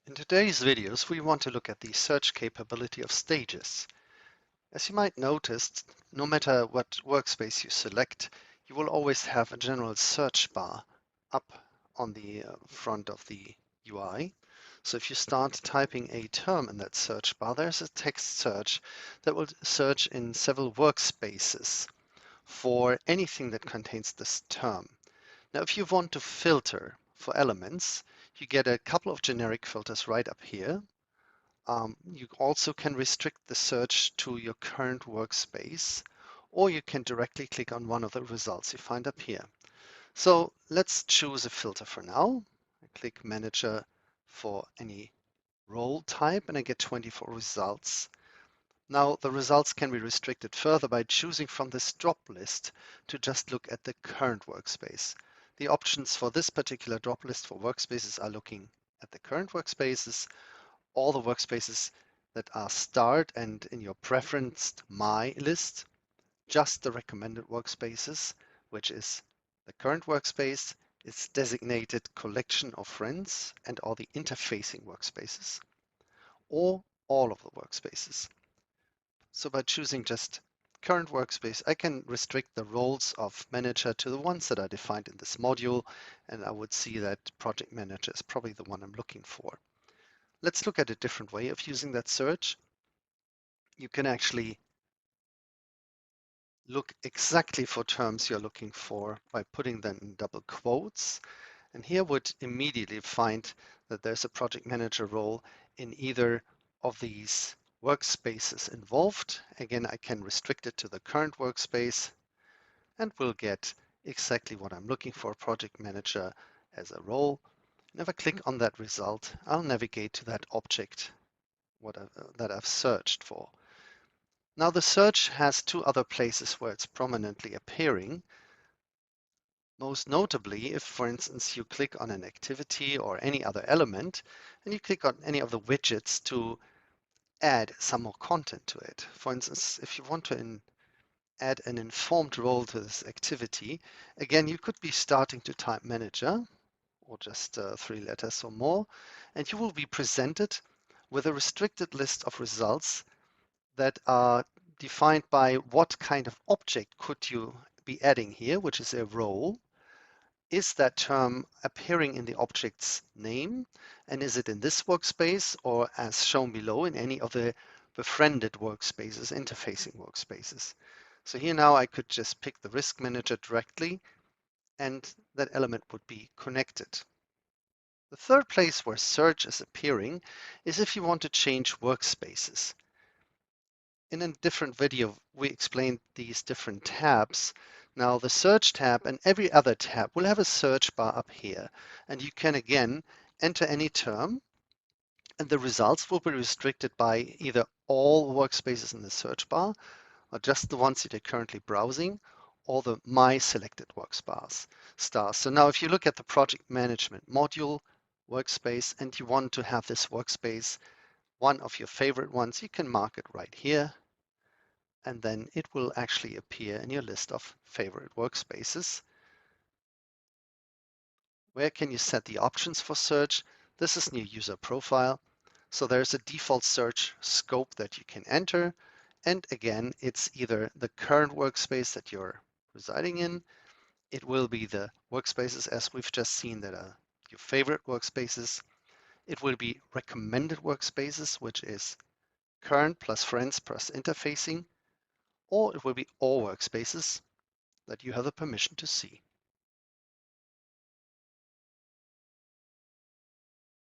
In today's videos, we want to look at the search capability of stages. As you might notice, no matter what workspace you select, you will always have a general search bar up on the front of the UI. So if you start typing a term in that search bar, there's a text search that will search in several workspaces for anything that contains this term. Now, if you want to filter for elements, you get a couple of generic filters right up here. You also can restrict the search to your current workspace, or you can directly click on one of the results you find up here. So let's choose a filter for now. I click Manager for any role type, and I get 24 results. Now, the results can be restricted further by choosing from this drop list to just look at the current workspace. The options for this particular drop list for workspaces are looking at the current workspaces, all the workspaces that are starred and in your preferenced My list, just the recommended workspaces, which is the current workspace, its designated collection of friends, and all the interfacing workspaces, or all of the workspaces. So by choosing just current workspace, I can restrict the roles of manager to the ones that are defined in this module, and I would see that project manager is probably the one I'm looking for. Let's look at a different way of using that search. You can actually look exactly for terms you're looking for by putting them in double quotes. And here would immediately find that there's a project manager role in either of these workspaces involved. Again, I can restrict it to the current workspace and will get exactly what I'm looking for, project manager as a role. And if I click on that result, I'll navigate to that object that I've searched for. Now the search has two other places where it's prominently appearing. Most notably, if, for instance, you click on an activity or any other element, and you click on any of the widgets to add some more content to it. For instance, if you want to add an informed role to this activity, again, you could be starting to type manager, or just 3 letters or more, and you will be presented with a restricted list of results that are defined by what kind of object could you be adding here, which is a role. Is that term appearing in the object's name? And is it in this workspace or as shown below in any of the befriended workspaces, interfacing workspaces? So here now I could just pick the risk manager directly and that element would be connected. The third place where search is appearing is if you want to change workspaces. In a different video, we explained these different tabs. Now the search tab and every other tab will have a search bar up here. And you can again enter any term and the results will be restricted by either all workspaces in the search bar or just the ones that you're currently browsing or the My selected stars. So now if you look at the project management module workspace and you want to have this workspace one of your favorite ones, you can mark it right here. And then it will actually appear in your list of favorite workspaces. Where can you set the options for search? This is new user profile. So there's a default search scope that you can enter. And again, it's either the current workspace that you're residing in. It will be the workspaces as we've just seen that are your favorite workspaces. It will be recommended workspaces, which is current plus friends plus interfacing, or it will be all workspaces that you have the permission to see.